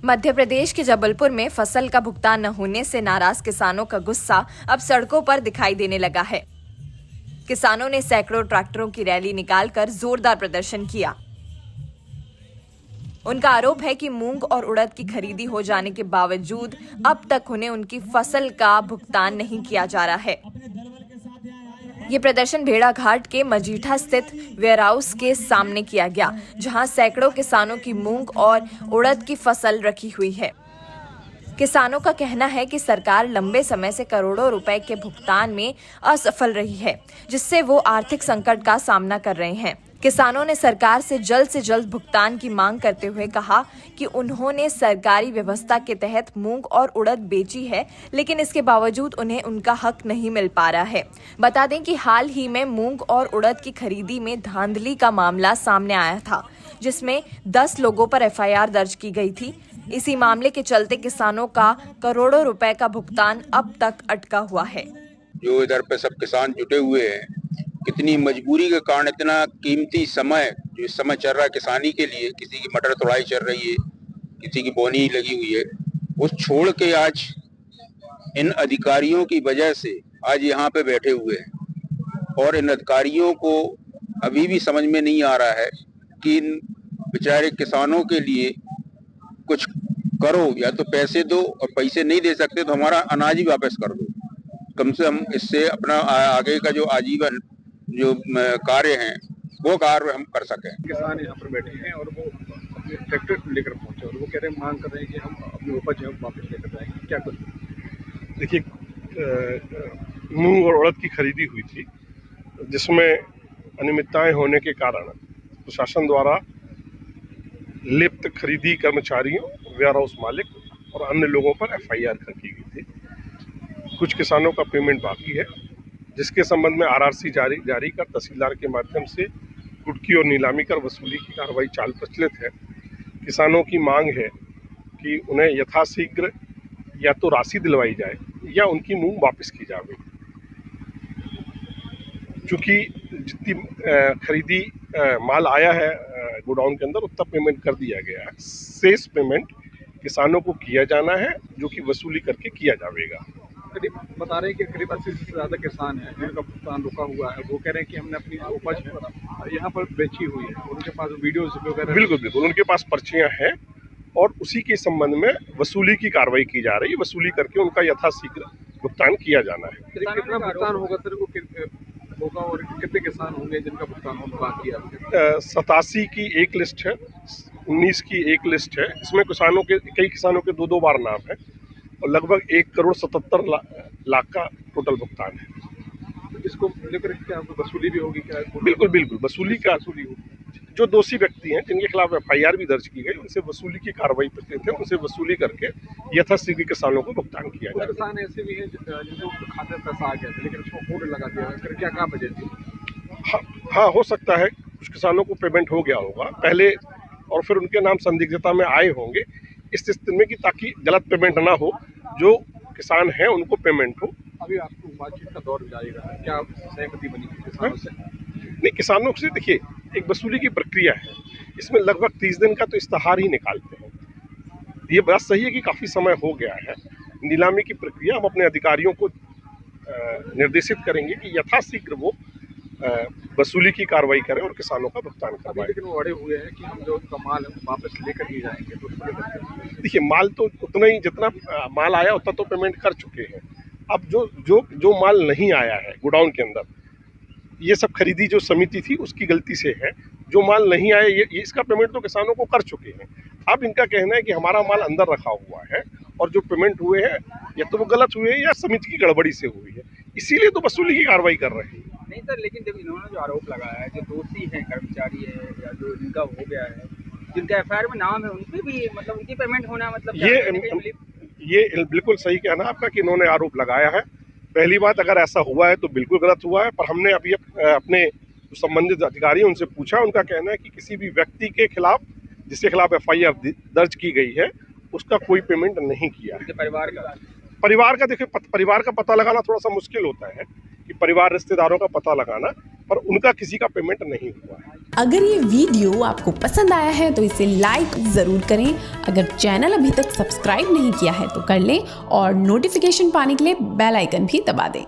मध्य प्रदेश के जबलपुर में फसल का भुगतान न होने से नाराज किसानों का गुस्सा अब सड़कों पर दिखाई देने लगा है। किसानों ने सैकड़ों ट्रैक्टरों की रैली निकालकर जोरदार प्रदर्शन किया। उनका आरोप है कि मूंग और उड़द की खरीदी हो जाने के बावजूद अब तक उन्हें उनकी फसल का भुगतान नहीं किया जा रहा है। ये प्रदर्शन भेड़ाघाट के मजीठा स्थित वेयरहाउस के सामने किया गया, जहां सैकड़ों किसानों की मूंग और उड़द की फसल रखी हुई है। किसानों का कहना है कि सरकार लंबे समय से करोड़ों रुपए के भुगतान में असफल रही है, जिससे वो आर्थिक संकट का सामना कर रहे हैं। किसानों ने सरकार से जल्द भुगतान की मांग करते हुए कहा कि उन्होंने सरकारी व्यवस्था के तहत मूंग और उड़द बेची है, लेकिन इसके बावजूद उन्हें उनका हक नहीं मिल पा रहा है। बता दें कि हाल ही में मूंग और उड़द की खरीदी में धांधली का मामला सामने आया था, जिसमें 10 लोगों पर एफआईआर दर्ज की गई थी। इसी मामले के चलते किसानों का करोड़ों रुपए का भुगतान अब तक अटका हुआ है। जो इधर पे सब किसान जुटे हुए हैं, कितनी मजबूरी के कारण इतना कीमती समय जो इस समय चल रहा है किसानी के लिए, किसी की मटर तोड़ाई चल रही है, किसी की बोनी लगी हुई है, वो छोड़ के आज इन अधिकारियों की वजह से आज यहाँ पे बैठे हुए हैं। और इन अधिकारियों को अभी भी समझ में नहीं आ रहा है कि इन बेचारे किसानों के लिए कुछ करो, या तो पैसे दो, और पैसे नहीं दे सकते तो हमारा अनाज ही वापस कर दो। कम से कम इससे अपना आगे का जो आजीवन जो कार्य हैं वो कार्य हम कर सकें। किसान यहाँ पर बैठे हैं और वो अपने ट्रैक्टर लेकर पहुंचे और वो कह रहे हैं, मांग कर रहे हैं कि हम अपनी उपज है वापस लेकर जाएंगे। क्या कुछ देखिए, मूंग और उड़द की खरीदी हुई थी, जिसमें अनियमितताएं होने के कारण प्रशासन द्वारा लिप्त खरीदी कर्मचारियों, वेयरहाउस मालिक और अन्य लोगों पर एफआईआर की गई थी। कुछ किसानों का पेमेंट बाकी है, जिसके संबंध में आरआरसी जारी कर तहसीलदार के माध्यम से कुटकी और नीलामी कर वसूली की कार्रवाई चाल प्रचलित है। किसानों की मांग है कि उन्हें यथाशीघ्र या तो राशि दिलवाई जाए या उनकी मूंग वापस की जाए। चूँकि जितनी खरीदी माल आया है गोडाउन के अंदर, उतना पेमेंट कर दिया गया है। शेष पेमेंट किसानों को किया जाना है, जो कि वसूली करके किया जाएगा। करीब बता रहे हैं कि करीब 80 से ज़्यादा किसान हैं जिनका भुगतान रुका हुआ है। वो कह रहे हैं कि हमने अपनी उपज यहाँ पर बेची हुई है, उनके पास वीडियोज वगैरह। बिल्कुल उनके पास पर्चियाँ हैं और उसी के संबंध में वसूली की कार्रवाई की जा रही है। वसूली करके उनका यथाशीघ्र भुगतान किया जाना है। कितना भुगतान होगा सर होगा और कितने किसान होंगे जिनका भुगतान होना बाकी है? 87 की एक लिस्ट है, 19 की एक लिस्ट है। इसमें कई किसानों के दो बार नाम है और लगभग 1,77,00,000 का टोटल भुगतान है। इसको लेकर क्या वसूली भी होगी क्या? बिल्कुल वसूली होगी। जो दोषी व्यक्ति हैं जिनके खिलाफ एफआईआर भी दर्ज की गई, उनसे वसूली की कार्रवाई प्रचलित है। उनसे वसूली करके यथाशीघ्र किसानों को भुगतान किया जाए। किसान ऐसे भी हैं जिनके खाते में पैसा आ गया था लेकिन उसको होल्ड लगा दिया, फिर क्या वजह थी? हाँ, हो सकता है कुछ किसानों को पेमेंट हो गया होगा पहले और फिर उनके नाम संदिग्धता में आए होंगे इस स्थिति में, कि ताकि गलत पेमेंट ना हो, जो किसान हैं उनको पेमेंट हो। अभी आपको बातचीत का दौर जारी रहा है, क्या सहमति बनी किसानों से? नहीं, किसानों से देखिए, एक वसूली की प्रक्रिया है, इसमें लगभग 30 दिन का तो इस्तेहार ही निकालते हैं। ये बात सही है कि काफ़ी समय हो गया है। नीलामी की प्रक्रिया हम अपने अधिकारियों को निर्देशित करेंगे कि यथाशीघ्र वो वसूली की कार्रवाई करें और किसानों का भुगतान करवाएं। लेकिन वो अड़े हुए हैं कि हम जो उनका माल है वापस लेकर ही जाएंगे। तो देखिए, माल तो उतना ही, जितना माल आया उतना तो पेमेंट कर चुके हैं। अब जो माल नहीं आया है गोडाउन के अंदर, ये सब खरीदी जो समिति थी उसकी गलती से है। जो माल नहीं आया ये इसका पेमेंट तो किसानों को कर चुके हैं। अब इनका कहना है कि हमारा माल अंदर रखा हुआ है और जो पेमेंट हुए हैं या तो वो गलत हुए हैं या समिति की गड़बड़ी से हुई है, इसीलिए तो वसूली की कार्रवाई कर रहे हैं। नहीं सर, लेकिन जब इन्होंने जो आरोप लगाया है, जो दोषी हैं कर्मचारी है या जो इनका हो गया है, जिनका एफआईआर में नाम है, उनपे भी मतलब उनकी पेमेंट होना मतलब ये बिल्कुल सही कहना आपका कि इन्होंने आरोप लगाया है। पहली बात, अगर ऐसा हुआ है तो बिल्कुल गलत हुआ है, पर हमने अभी अपने संबंधित अधिकारी उनसे पूछा। उनका कहना है कि किसी भी व्यक्ति के खिलाफ जिसके खिलाफ एफआईआर दर्ज की गई है उसका कोई पेमेंट नहीं किया है। परिवार का देखिए, परिवार का पता लगाना थोड़ा सा मुश्किल होता है कि परिवार रिश्तेदारों का पता लगाना, पर उनका किसी का पेमेंट नहीं हुआ है। अगर ये वीडियो आपको पसंद आया है तो इसे लाइक ज़रूर करें। अगर चैनल अभी तक सब्सक्राइब नहीं किया है तो कर लें और नोटिफिकेशन पाने के लिए बेल आइकन भी दबा दें।